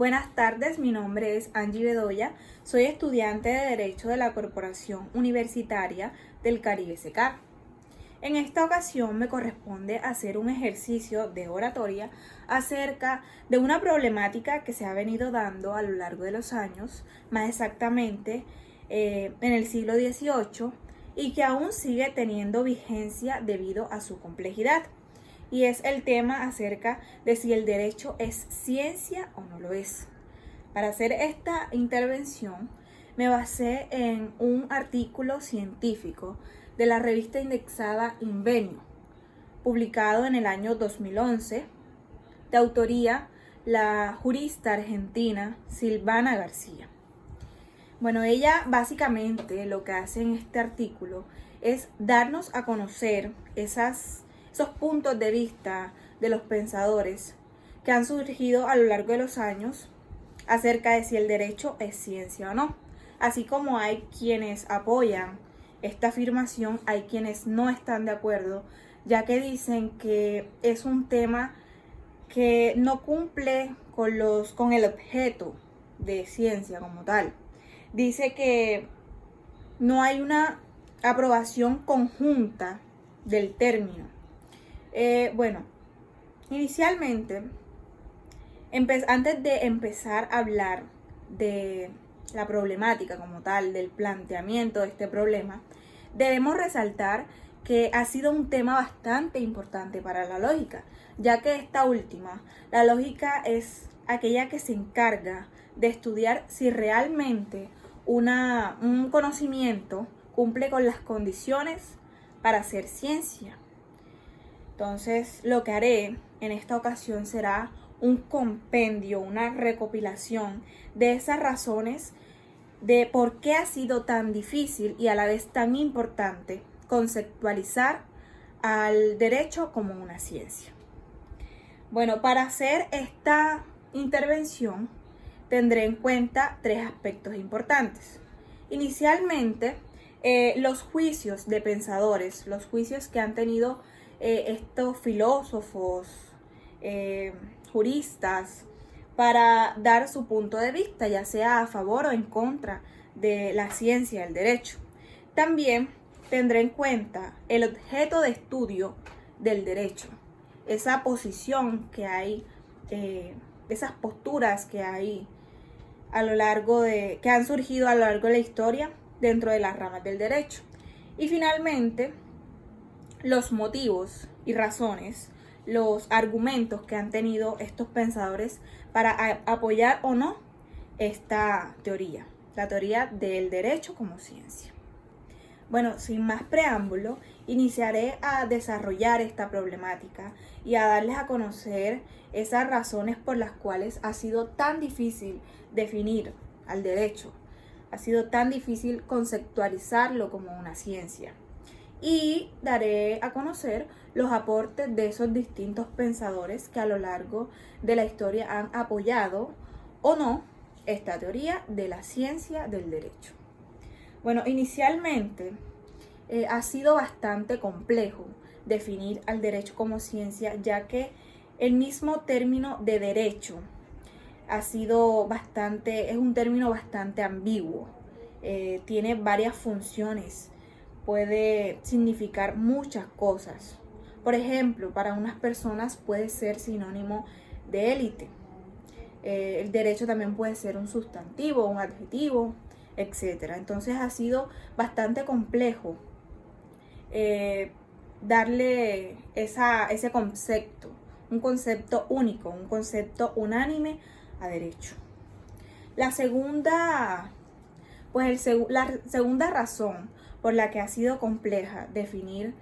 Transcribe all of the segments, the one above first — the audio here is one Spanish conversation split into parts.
Buenas tardes, mi nombre es Angie Bedoya, soy estudiante de Derecho de la Corporación Universitaria del Caribe SECAR. En esta ocasión me corresponde hacer un ejercicio de oratoria acerca de una problemática que se ha venido dando a lo largo de los años, más exactamente en el siglo XVIII, y que aún sigue teniendo vigencia debido a su complejidad. Y es el tema acerca de si el derecho es ciencia o no lo es. Para hacer esta intervención me basé en un artículo científico de la revista indexada Invenio, publicado en el año 2011, de autoría la jurista argentina Silvana García. Bueno, ella básicamente lo que hace en este artículo es darnos a conocer esos puntos de vista de los pensadores que han surgido a lo largo de los años acerca de si el derecho es ciencia o no. Así como hay quienes apoyan esta afirmación, hay quienes no están de acuerdo, ya que dicen que es un tema que no cumple con el objeto de ciencia como tal. Dice que no hay una aprobación conjunta del término. Bueno, inicialmente, antes de empezar a hablar de la problemática como tal, del planteamiento de este problema, debemos resaltar que ha sido un tema bastante importante para la lógica, ya que esta última, la lógica es aquella que se encarga de estudiar si realmente un conocimiento cumple con las condiciones para ser ciencia. Entonces, lo que haré en esta ocasión será un compendio, una recopilación de esas razones de por qué ha sido tan difícil y a la vez tan importante conceptualizar al derecho como una ciencia. Bueno, para hacer esta intervención tendré en cuenta tres aspectos importantes. Inicialmente, los juicios de pensadores, los juicios que han tenido estos filósofos, juristas, para dar su punto de vista, ya sea a favor o en contra de la ciencia del derecho. También tendré en cuenta el objeto de estudio del derecho, esa posición que hay, esas posturas que hay que han surgido a lo largo de la historia dentro de las ramas del derecho. Y finalmente, los motivos y razones, los argumentos que han tenido estos pensadores para apoyar o no esta teoría, la teoría del derecho como ciencia. Bueno, sin más preámbulo, iniciaré a desarrollar esta problemática y a darles a conocer esas razones por las cuales ha sido tan difícil definir al derecho, ha sido tan difícil conceptualizarlo como una ciencia. Y daré a conocer los aportes de esos distintos pensadores que a lo largo de la historia han apoyado o no esta teoría de la ciencia del derecho. Bueno, inicialmente ha sido bastante complejo definir al derecho como ciencia, ya que el mismo término de derecho es un término bastante ambiguo, tiene varias funciones, puede significar muchas cosas. Por ejemplo, para unas personas puede ser sinónimo de élite. El derecho también puede ser un sustantivo, un adjetivo, etc. Entonces ha sido bastante complejo darle ese concepto, un concepto único, un concepto unánime a derecho. La segunda razón por la que ha sido compleja definir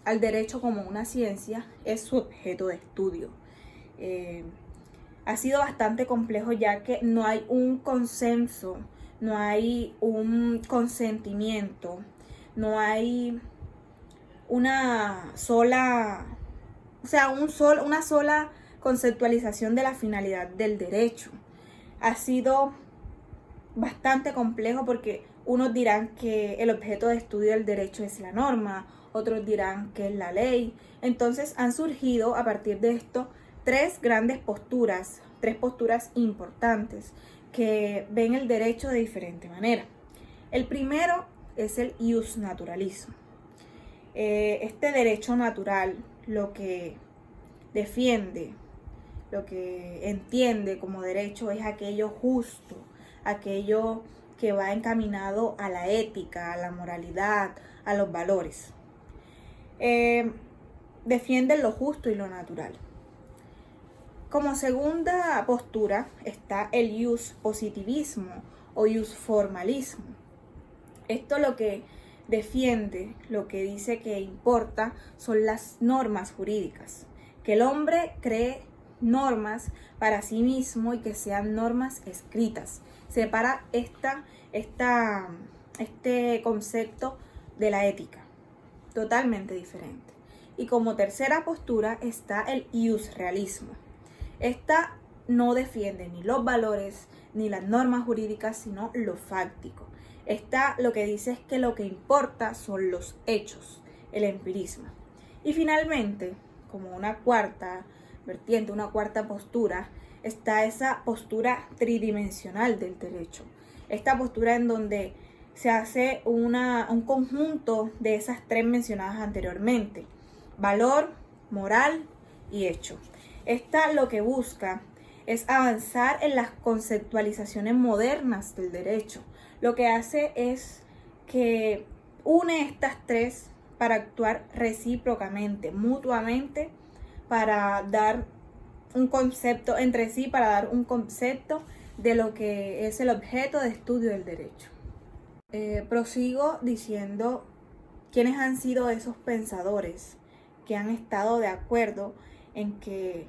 al derecho como una ciencia es su objeto de estudio. Ha sido bastante complejo ya que no hay un consenso, no hay un consentimiento, no hay una sola conceptualización de la finalidad del derecho. Ha sido bastante complejo porque unos dirán que el objeto de estudio del derecho es la norma, otros dirán que es la ley. Entonces han surgido a partir de esto tres grandes posturas tres posturas importantes que ven el derecho de diferente manera. El primero es el iusnaturalismo. Este derecho natural lo que defiende, lo que entiende como derecho es aquello justo, aquello que va encaminado a la ética, a la moralidad, a los valores. Defiende lo justo y lo natural. Como segunda postura está el iuspositivismo o iusformalismo. Esto lo que defiende, lo que dice que importa son las normas jurídicas, que el hombre cree normas para sí mismo y que sean normas escritas. Separa este concepto de la ética, totalmente diferente. Y como tercera postura está el iusrealismo. Esta no defiende ni los valores ni las normas jurídicas, sino lo fáctico. Esta lo que dice es que lo que importa son los hechos, el empirismo. Y finalmente, como una cuarta vertiente, una cuarta postura, está esa postura tridimensional del derecho. Esta postura en donde se hace un conjunto de esas tres mencionadas anteriormente: valor, moral y hecho. Esta lo que busca es avanzar en las conceptualizaciones modernas del derecho. Lo que hace es que une estas tres para actuar recíprocamente, mutuamente, para dar un concepto entre sí, para dar un concepto de lo que es el objeto de estudio del derecho. Prosigo diciendo quiénes han sido esos pensadores que han estado de acuerdo en que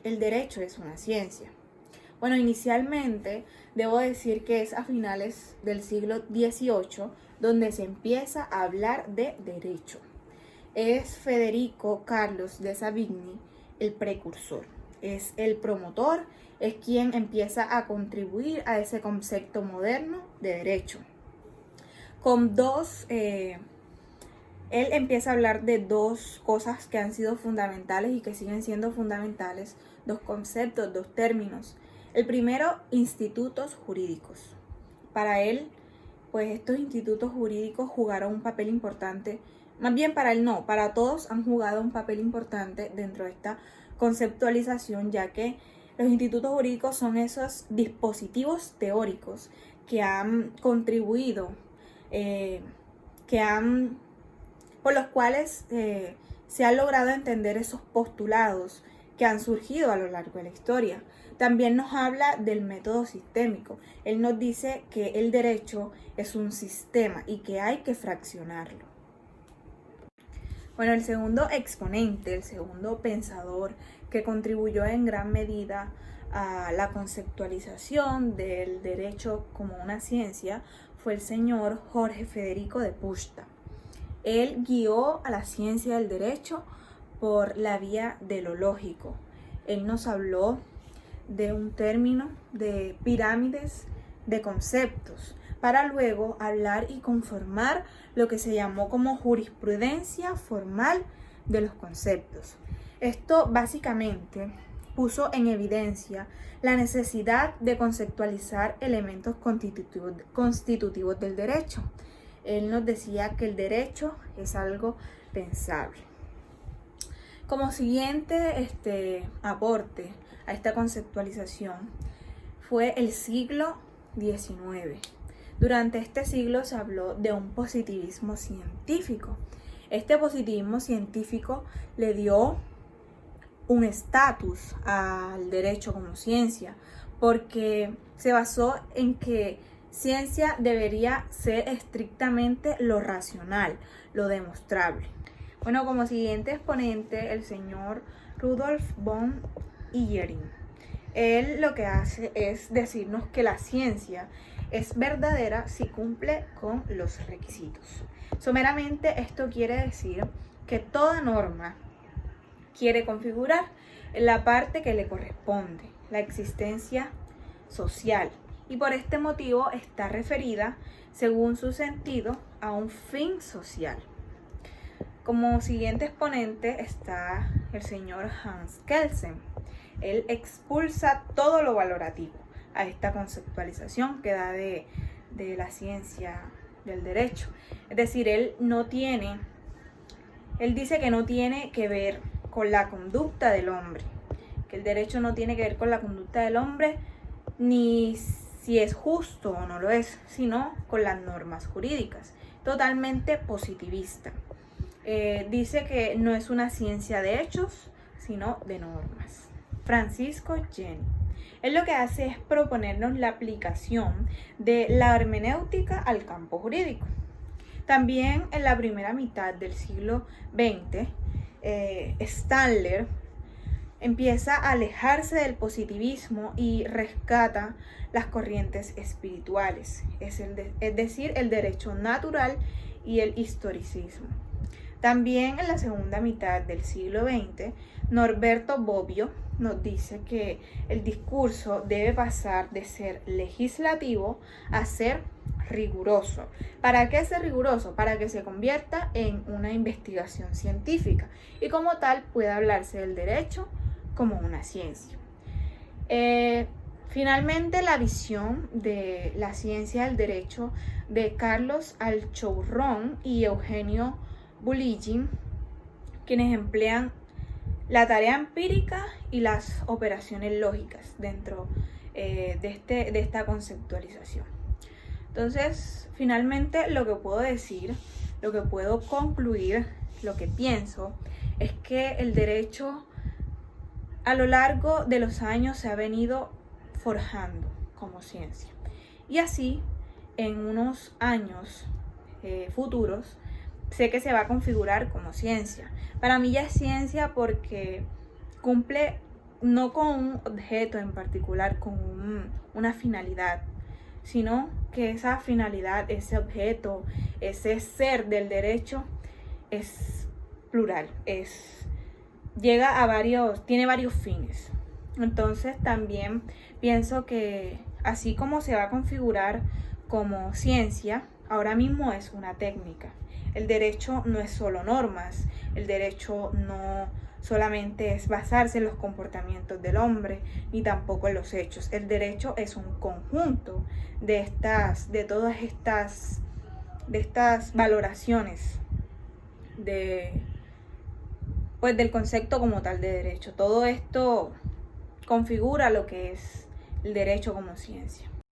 el derecho es una ciencia. Bueno, inicialmente debo decir que es a finales del siglo XVIII donde se empieza a hablar de derecho. Es Federico Carlos de Savigny el precursor, es el promotor, es quien empieza a contribuir a ese concepto moderno de derecho. Él empieza a hablar de dos cosas que han sido fundamentales y que siguen siendo fundamentales, dos conceptos, dos términos. El primero, institutos jurídicos. Para él, pues estos institutos jurídicos jugaron un papel importante, más bien para él no, para todos han jugado un papel importante dentro de esta conceptualización, ya que los institutos jurídicos son esos dispositivos teóricos que han contribuido, por los cuales se ha logrado entender esos postulados que han surgido a lo largo de la historia. También nos habla del método sistémico. Él nos dice que el derecho es un sistema y que hay que fraccionarlo. Bueno, el segundo exponente, el segundo pensador que contribuyó en gran medida a la conceptualización del derecho como una ciencia fue el señor Jorge Federico de Puszta. Él guió a la ciencia del derecho por la vía de lo lógico. Él nos habló de un término de pirámides de conceptos para luego hablar y conformar lo que se llamó como jurisprudencia formal de los conceptos. Esto básicamente puso en evidencia la necesidad de conceptualizar elementos constitutivos del derecho. Él nos decía que el derecho es algo pensable. Como siguiente aporte a esta conceptualización fue el siglo XIX. Durante este siglo se habló de un positivismo científico. Este positivismo científico le dio un estatus al derecho como ciencia, porque se basó en que ciencia debería ser estrictamente lo racional, lo demostrable. Bueno, como siguiente exponente, el señor Rudolf von Ihering. Él lo que hace es decirnos que la ciencia es verdadera si cumple con los requisitos. Someramente, esto quiere decir que toda norma quiere configurar la parte que le corresponde, la existencia social, y por este motivo está referida, según su sentido, a un fin social. Como siguiente exponente está el señor Hans Kelsen. Él expulsa todo lo valorativo a esta conceptualización que da de la ciencia del derecho. Es decir, él dice que no tiene que ver con la conducta del hombre, que el derecho no tiene que ver con la conducta del hombre, ni si es justo o no lo es, sino con las normas jurídicas. Totalmente positivista. Dice que no es una ciencia de hechos, sino de normas. Francisco Jenny. Él lo que hace es proponernos la aplicación de la hermenéutica al campo jurídico. También en la primera mitad del siglo XX, Staedtler empieza a alejarse del positivismo y rescata las corrientes espirituales, es decir, el derecho natural y el historicismo. También en la segunda mitad del siglo XX, Norberto Bobbio nos dice que el discurso debe pasar de ser legislativo a ser riguroso. ¿Para qué ser riguroso? Para que se convierta en una investigación científica y como tal pueda hablarse del derecho como una ciencia. Finalmente, la visión de la ciencia del derecho de Carlos Alchourrón y Eugenio Bulligin, quienes emplean la tarea empírica y las operaciones lógicas dentro de esta conceptualización. Entonces, finalmente lo que puedo decir, lo que puedo concluir, lo que pienso, es que el derecho a lo largo de los años se ha venido forjando como ciencia. Y así, en unos años futuros, sé que se va a configurar como ciencia. Para mí ya es ciencia porque cumple no con un objeto en particular, con una finalidad, sino que esa finalidad, ese objeto, ese ser del derecho es plural, tiene varios fines. Entonces también pienso que así como se va a configurar como ciencia, ahora mismo es una técnica. El derecho no es solo normas, el derecho no solamente es basarse en los comportamientos del hombre, ni tampoco en los hechos. El derecho es un conjunto de todas estas valoraciones del concepto como tal de derecho. Todo esto configura lo que es el derecho como ciencia.